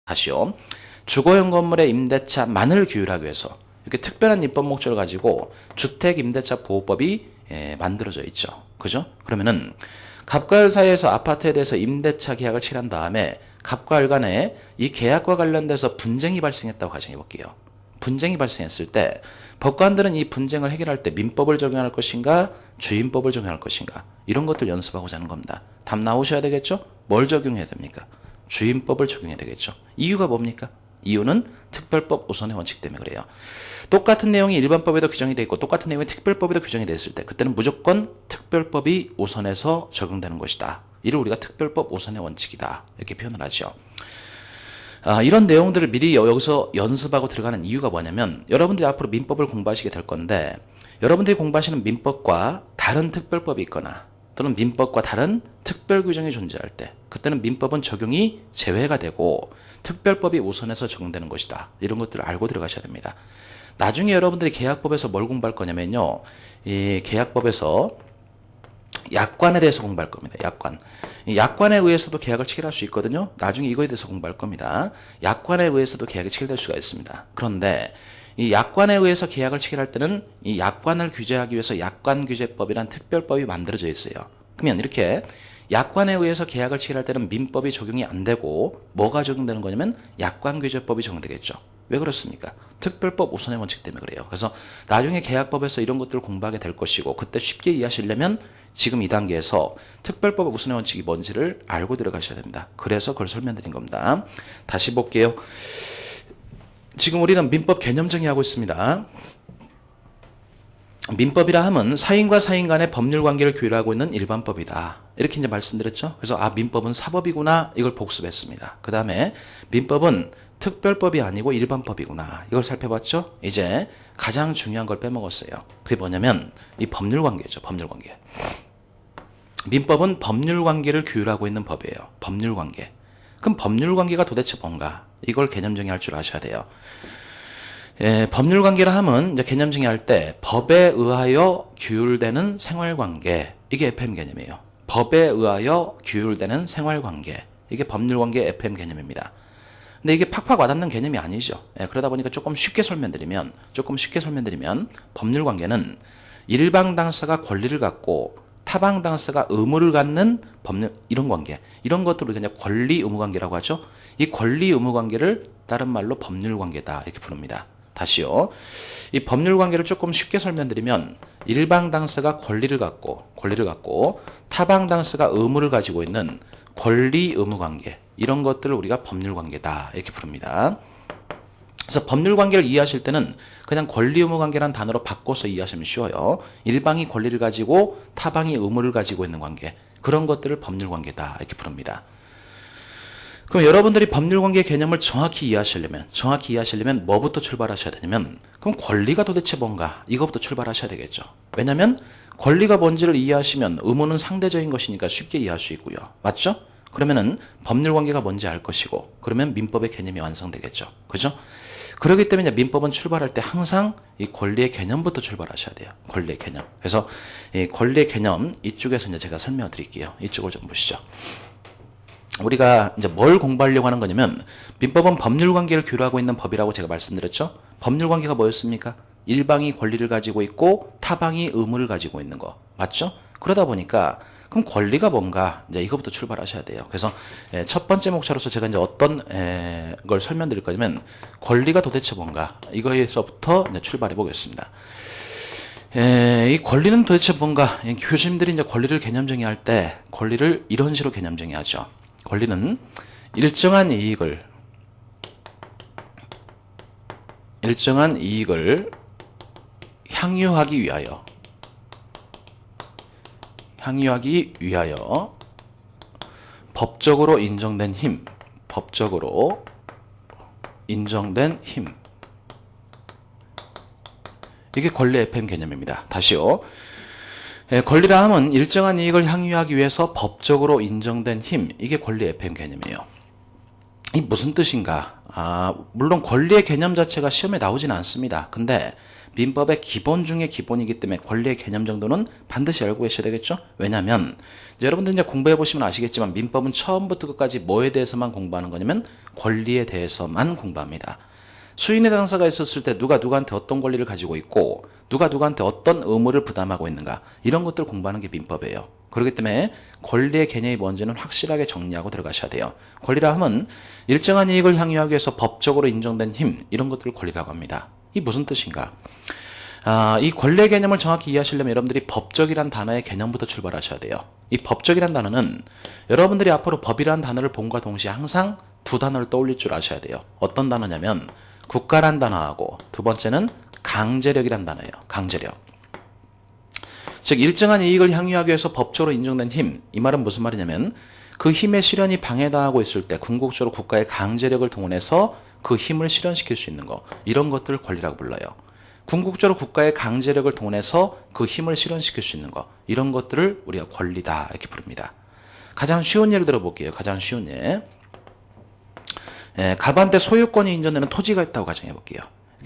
다시요. 주거용 건물의 임대차만을 규율하기 위해서 이렇게 특별한 입법 목적을 가지고 주택임대차보호법이 만들어져 있죠. 그죠? 그러면은 갑과 을 사이에서 아파트에 대해서 임대차 계약을 체결한 다음에 갑과 을 간에 이 계약과 관련돼서 분쟁이 발생했다고 가정해 볼게요. 분쟁이 발생했을 때 법관들은 이 분쟁을 해결할 때 민법을 적용할 것인가 주임법을 적용할 것인가 이런 것들 연습하고자 하는 겁니다. 답 나오셔야 되겠죠? 뭘 적용해야 됩니까? 주임법을 적용해야 되겠죠. 이유가 뭡니까? 이유는 특별법 우선의 원칙 때문에 그래요. 똑같은 내용이 일반법에도 규정이 되어 있고 똑같은 내용이 특별법에도 규정이 되어 있을 때 그때는 무조건 특별법이 우선해서 적용되는 것이다. 이를 우리가 특별법 우선의 원칙이다. 이렇게 표현을 하죠. 이런 내용들을 미리 여기서 연습하고 들어가는 이유가 뭐냐면 여러분들이 앞으로 민법을 공부하시게 될 건데 여러분들이 공부하시는 민법과 다른 특별법이 있거나 또는 민법과 다른 특별 규정이 존재할 때 그때는 민법은 적용이 제외가 되고 특별법이 우선해서 적용되는 것이다. 이런 것들을 알고 들어가셔야 됩니다. 나중에 여러분들이 계약법에서 뭘 공부할 거냐면요. 이 계약법에서 약관에 대해서 공부할 겁니다. 약관. 이 약관에 의해서도 계약을 체결할 수 있거든요. 나중에 이거에 대해서 공부할 겁니다. 약관에 의해서도 계약이 체결될 수가 있습니다. 그런데 이 약관에 의해서 계약을 체결할 때는 이 약관을 규제하기 위해서 약관규제법이란 특별법이 만들어져 있어요. 그러면 이렇게 약관에 의해서 계약을 체결할 때는 민법이 적용이 안 되고 뭐가 적용되는 거냐면 약관규제법이 적용되겠죠. 왜 그렇습니까? 특별법 우선의 원칙 때문에 그래요. 그래서 나중에 계약법에서 이런 것들을 공부하게 될 것이고 그때 쉽게 이해하시려면 지금 이 단계에서 특별법 우선의 원칙이 뭔지를 알고 들어가셔야 됩니다. 그래서 그걸 설명드린 겁니다. 다시 볼게요. 지금 우리는 민법 개념 정의하고 있습니다. 민법이라 함은 사인과 사인 간의 법률 관계를 규율하고 있는 일반법이다. 이렇게 이제 말씀드렸죠. 그래서 민법은 사법이구나 이걸 복습했습니다. 그 다음에 민법은 특별법이 아니고 일반법이구나 이걸 살펴봤죠. 이제 가장 중요한 걸 빼먹었어요. 그게 뭐냐면 이 법률 관계죠. 법률 관계. 민법은 법률 관계를 규율하고 있는 법이에요. 법률 관계. 그럼 법률 관계가 도대체 뭔가? 이걸 개념 정의할 줄 아셔야 돼요. 법률 관계라 함은 이제 개념 정의할 때 법에 의하여 규율되는 생활관계 이게 FM 개념이에요. 법에 의하여 규율되는 생활관계 이게 법률 관계 FM 개념입니다. 근데 이게 팍팍 와닿는 개념이 아니죠. 그러다 보니까 조금 쉽게 설명드리면 법률 관계는 일방 당사가 권리를 갖고 타방 당사가 의무를 갖는 법률 이런 관계 이런 것들을 그냥 권리 의무 관계라고 하죠. 이 권리 의무 관계를 다른 말로 법률 관계다 이렇게 부릅니다. 다시요. 이 법률 관계를 조금 쉽게 설명드리면 일방 당사가 권리를 갖고 타방 당사가 의무를 가지고 있는 권리 의무 관계 이런 것들을 우리가 법률 관계다 이렇게 부릅니다. 그래서 법률 관계를 이해하실 때는 그냥 권리 의무 관계란 단어로 바꿔서 이해하시면 쉬워요. 일방이 권리를 가지고 타방이 의무를 가지고 있는 관계 그런 것들을 법률 관계다 이렇게 부릅니다. 그럼 여러분들이 법률 관계 개념을 정확히 이해하시려면 뭐부터 출발하셔야 되냐면 그럼 권리가 도대체 뭔가 이거부터 출발하셔야 되겠죠. 왜냐하면 권리가 뭔지를 이해하시면 의무는 상대적인 것이니까 쉽게 이해할 수 있고요. 맞죠? 그러면은 법률 관계가 뭔지 알 것이고 그러면 민법의 개념이 완성되겠죠. 그죠? 그렇기 때문에 민법은 출발할 때 항상 이 권리의 개념부터 출발하셔야 돼요. 권리의 개념. 그래서 이 권리의 개념 이쪽에서 이제 제가 설명을 드릴게요. 이쪽을 좀 보시죠. 우리가 이제 뭘 공부하려고 하는 거냐면 민법은 법률 관계를 규율하고 있는 법이라고 제가 말씀드렸죠. 법률 관계가 뭐였습니까? 일방이 권리를 가지고 있고 타방이 의무를 가지고 있는 거. 맞죠? 그러다 보니까 그럼 권리가 뭔가 이제 이거부터 출발하셔야 돼요. 그래서 첫 번째 목차로서 제가 이제 어떤 걸 설명드릴 거냐면 권리가 도대체 뭔가 이거에서부터 이제 출발해 보겠습니다. 이 권리는 도대체 뭔가 교수님들이 이제 권리를 개념 정의할 때 권리를 이런 식으로 개념 정의하죠. 권리는 일정한 이익을 향유하기 위하여 법적으로 인정된 힘 이게 권리 FM 개념입니다. 다시요. 권리라 함은 일정한 이익을 향유하기 위해서 법적으로 인정된 힘 이게 권리 FM 개념이에요. 이 무슨 뜻인가? 물론 권리의 개념 자체가 시험에 나오지는 않습니다. 근데 민법의 기본 중에 기본이기 때문에 권리의 개념 정도는 반드시 알고 계셔야 되겠죠? 왜냐면 이제 여러분들 이제 공부해 보시면 아시겠지만 민법은 처음부터 끝까지 뭐에 대해서만 공부하는 거냐면 권리에 대해서만 공부합니다. 수인의 당사가 있었을 때 누가 누구한테 어떤 권리를 가지고 있고 누가 누구한테 어떤 의무를 부담하고 있는가 이런 것들을 공부하는 게 민법이에요. 그렇기 때문에 권리의 개념이 뭔지는 확실하게 정리하고 들어가셔야 돼요. 권리라 하면 일정한 이익을 향유하기 위해서 법적으로 인정된 힘 이런 것들을 권리라고 합니다. 이 무슨 뜻인가? 이 권리의 개념을 정확히 이해하시려면 여러분들이 법적이란 단어의 개념부터 출발하셔야 돼요. 이 법적이란 단어는 여러분들이 앞으로 법이란 단어를 본과 동시에 항상 두 단어를 떠올릴 줄 아셔야 돼요. 어떤 단어냐면 국가란 단어하고 두 번째는 강제력이란 단어예요. 강제력. 즉 일정한 이익을 향유하기 위해서 법적으로 인정된 힘. 이 말은 무슨 말이냐면 그 힘의 실현이 방해당하고 있을 때 궁극적으로 국가의 강제력을 동원해서 그 힘을 실현시킬 수 있는 거. 이런 것들을 권리라고 불러요. 궁극적으로 국가의 강제력을 동원해서 그 힘을 실현시킬 수 있는 거. 이런 것들을 우리가 권리다 이렇게 부릅니다. 가장 쉬운 예를 들어볼게요. 가장 쉬운 예. 갑한테 소유권이 인정되는 토지가 있다고 가정해볼게요.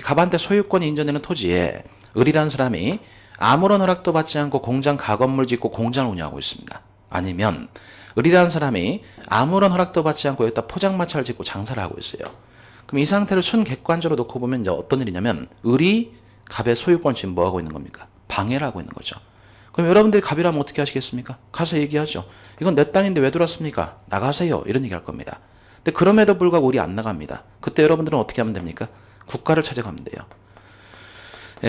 갑한테 소유권이 인정되는 토지에 을이라는 사람이 아무런 허락도 받지 않고 공장 가건물 짓고 공장을 운영하고 있습니다. 아니면 을이라는 사람이 아무런 허락도 받지 않고 여기다 포장마차를 짓고 장사를 하고 있어요. 그럼 이 상태를 순객관적으로 놓고 보면 이제 어떤 일이냐면 을이 갑의 소유권을 지금 뭐 하고 있는 겁니까? 방해를 하고 있는 거죠. 그럼 여러분들이 갑이라면 어떻게 하시겠습니까? 가서 얘기하죠. 이건 내 땅인데 왜 들어왔습니까? 나가세요. 이런 얘기 할 겁니다. 근데 그럼에도 불구하고 을이 안 나갑니다. 그때 여러분들은 어떻게 하면 됩니까? 국가를 찾아가면 돼요.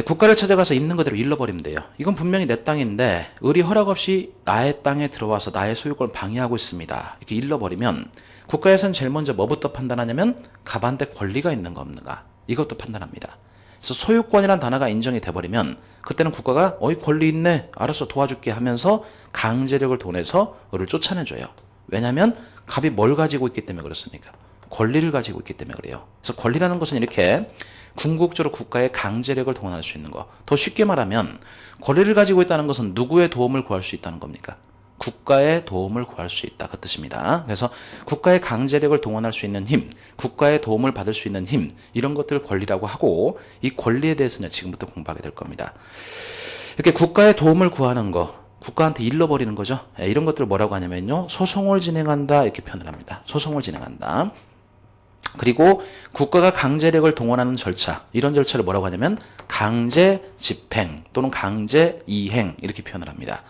국가를 찾아가서 있는 그대로 잃어버리면 돼요. 이건 분명히 내 땅인데 을이 허락 없이 나의 땅에 들어와서 나의 소유권을 방해하고 있습니다. 이렇게 잃어버리면 국가에서는 제일 먼저 뭐부터 판단하냐면 갑한테 권리가 있는 거 없는가 이것도 판단합니다. 그래서 소유권이란 단어가 인정이 돼버리면 그때는 국가가 어이 권리 있네 알았어 도와줄게 하면서 강제력을 동원해서 을을 쫓아내줘요. 왜냐하면 갑이 뭘 가지고 있기 때문에 그렇습니까? 권리를 가지고 있기 때문에 그래요. 그래서 권리라는 것은 이렇게 궁극적으로 국가의 강제력을 동원할 수 있는 거. 더 쉽게 말하면 권리를 가지고 있다는 것은 누구의 도움을 구할 수 있다는 겁니까? 국가의 도움을 구할 수 있다. 그 뜻입니다. 그래서 국가의 강제력을 동원할 수 있는 힘, 국가의 도움을 받을 수 있는 힘 이런 것들을 권리라고 하고 이 권리에 대해서는 지금부터 공부하게 될 겁니다. 이렇게 국가의 도움을 구하는 거 국가한테 일러버리는 거죠. 이런 것들을 뭐라고 하냐면요. 소송을 진행한다 이렇게 표현을 합니다. 소송을 진행한다. 그리고 국가가 강제력을 동원하는 절차 이런 절차를 뭐라고 하냐면 강제 집행 또는 강제 이행 이렇게 표현을 합니다.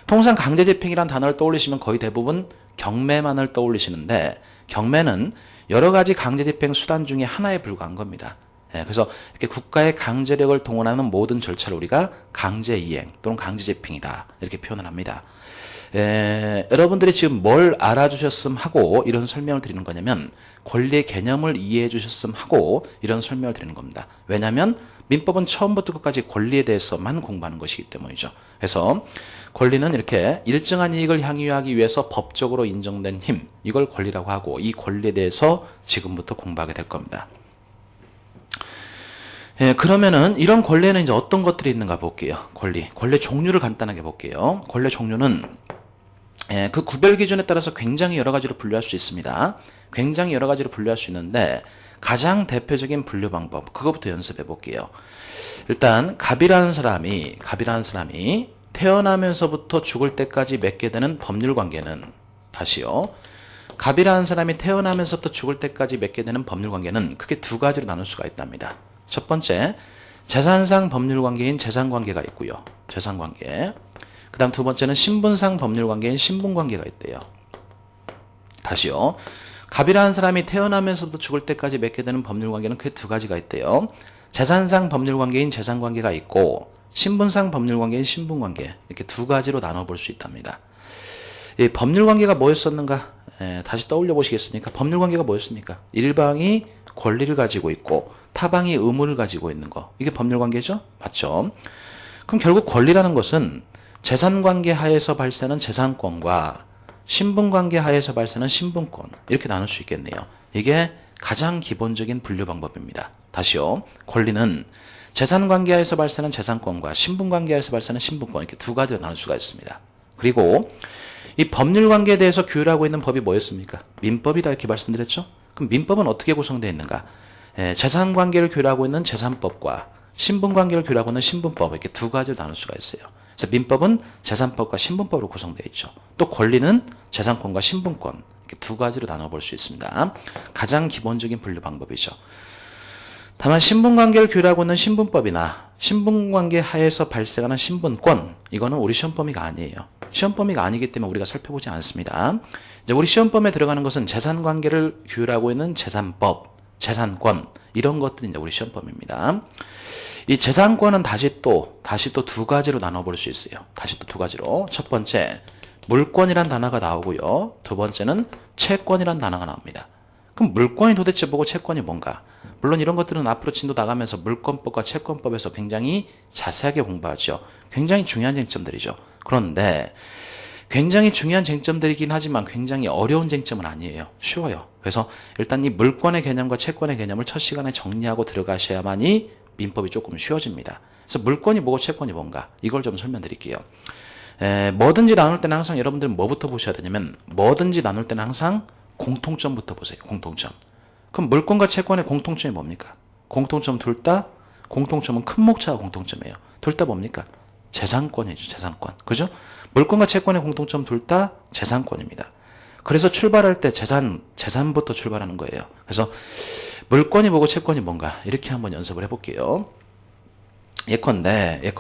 통상 강제 집행이라는 단어를 떠올리시면 거의 대부분 경매만을 떠올리시는데 경매는 여러 가지 강제 집행 수단 중에 하나에 불과한 겁니다. 그래서 이렇게 국가의 강제력을 동원하는 모든 절차를 우리가 강제 이행 또는 강제 집행이다 이렇게 표현을 합니다. 여러분들이 지금 뭘 알아주셨음 하고 이런 설명을 드리는 거냐면 권리의 개념을 이해해 주셨음 하고 이런 설명을 드리는 겁니다. 왜냐하면 민법은 처음부터 끝까지 권리에 대해서만 공부하는 것이기 때문이죠. 그래서 권리는 이렇게 일정한 이익을 향유하기 위해서 법적으로 인정된 힘 이걸 권리라고 하고 이 권리에 대해서 지금부터 공부하게 될 겁니다. 그러면은 이런 권리에는 이제 어떤 것들이 있는가 볼게요. 권리 종류를 간단하게 볼게요. 권리 종류는 그 구별 기준에 따라서 굉장히 여러 가지로 분류할 수 있습니다. 굉장히 여러 가지로 분류할 수 있는데 가장 대표적인 분류 방법 그거부터 연습해 볼게요. 일단 갑이라는 사람이 태어나면서부터 죽을 때까지 맺게 되는 법률 관계는 다시요. 갑이라는 사람이 태어나면서부터 죽을 때까지 맺게 되는 법률 관계는 크게 두 가지로 나눌 수가 있답니다. 첫 번째, 재산상 법률 관계인 재산 관계가 있고요. 재산 관계. 그 다음 두 번째는 신분상 법률 관계인 신분 관계가 있대요. 다시요. 갑이라는 사람이 태어나면서부터 죽을 때까지 맺게 되는 법률 관계는 크게 두 가지가 있대요. 재산상 법률 관계인 재산 관계가 있고 신분상 법률 관계인 신분 관계 이렇게 두 가지로 나눠볼 수 있답니다. 이 법률 관계가 뭐였었는가? 다시 떠올려 보시겠습니까? 법률 관계가 뭐였습니까? 일방이 권리를 가지고 있고 타방이 의무를 가지고 있는 거 이게 법률 관계죠? 맞죠? 그럼 결국 권리라는 것은 재산 관계 하에서 발생하는 재산권과 신분 관계 하에서 발생하는 신분권 이렇게 나눌 수 있겠네요. 이게 가장 기본적인 분류 방법입니다. 다시요. 권리는 재산 관계 하에서 발생하는 재산권과 신분 관계 하에서 발생하는 신분권 이렇게 두 가지로 나눌 수가 있습니다. 그리고 이 법률 관계에 대해서 규율하고 있는 법이 뭐였습니까? 민법이다 이렇게 말씀드렸죠? 그럼 민법은 어떻게 구성되어 있는가? 재산 관계를 규율하고 있는 재산법과 신분관계를 규율하고 있는 신분법 이렇게 두 가지로 나눌 수가 있어요. 그래서 민법은 재산법과 신분법으로 구성되어 있죠. 또 권리는 재산권과 신분권 이렇게 두 가지로 나눠볼 수 있습니다. 가장 기본적인 분류 방법이죠. 다만 신분관계를 규율하고 있는 신분법이나 신분관계 하에서 발생하는 신분권 이거는 우리 시험 범위가 아니에요. 시험 범위가 아니기 때문에 우리가 살펴보지 않습니다. 이제 우리 시험 범위에 들어가는 것은 재산관계를 규율하고 있는 재산법, 재산권 이런 것들이 이제 우리 시험 범위입니다. 이 재산권은 다시 또 두 가지로 나눠볼 수 있어요. 다시 또 두 가지로. 첫 번째 물권이란 단어가 나오고요. 두 번째는 채권이란 단어가 나옵니다. 그럼 물권이 도대체 뭐고 채권이 뭔가? 물론 이런 것들은 앞으로 진도 나가면서 물권법과 채권법에서 굉장히 자세하게 공부하죠. 굉장히 중요한 쟁점들이죠. 그런데 굉장히 중요한 쟁점들이긴 하지만 굉장히 어려운 쟁점은 아니에요. 쉬워요. 그래서 일단 이 물권의 개념과 채권의 개념을 첫 시간에 정리하고 들어가셔야만이 민법이 조금 쉬워집니다. 그래서 물권이 뭐고 채권이 뭔가 이걸 좀 설명드릴게요. 뭐든지 나눌 때는 항상 여러분들은 뭐부터 보셔야 되냐면 뭐든지 나눌 때는 항상 공통점부터 보세요. 공통점. 그럼 물권과 채권의 공통점이 뭡니까? 공통점 둘 다 공통점은 큰 목차가 공통점이에요. 둘 다 뭡니까? 재산권이죠. 재산권. 그죠? 물권과 채권의 공통점 둘 다 재산권입니다. 그래서 출발할 때 재산부터 출발하는 거예요. 그래서 물권이 뭐고 채권이 뭔가 이렇게 한번 연습을 해볼게요. 예컨대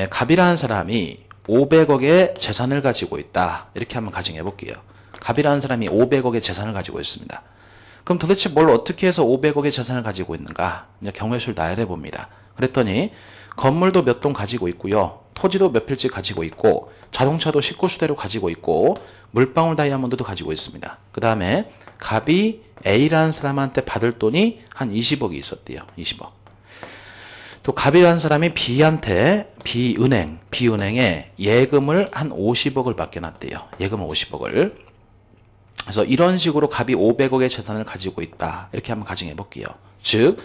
갑이라는 사람이 500억의 재산을 가지고 있다. 이렇게 한번 가정해 볼게요. 갑이라는 사람이 500억의 재산을 가지고 있습니다. 그럼 도대체 뭘 어떻게 해서 500억의 재산을 가지고 있는가? 이제 경우의 수를 나열해 봅니다. 그랬더니 건물도 몇 동 가지고 있고요. 토지도 몇 필지 가지고 있고 자동차도 19수대로 가지고 있고 물방울 다이아몬드도 가지고 있습니다. 그 다음에 갑이 A라는 사람한테 받을 돈이 한 20억이 있었대요. 20억. 또 갑이라는 사람이 B은행에 예금을 한 50억을 맡겨놨대요. 예금을 50억을. 그래서 이런 식으로 갑이 500억의 재산을 가지고 있다. 이렇게 한번 가정해 볼게요. 즉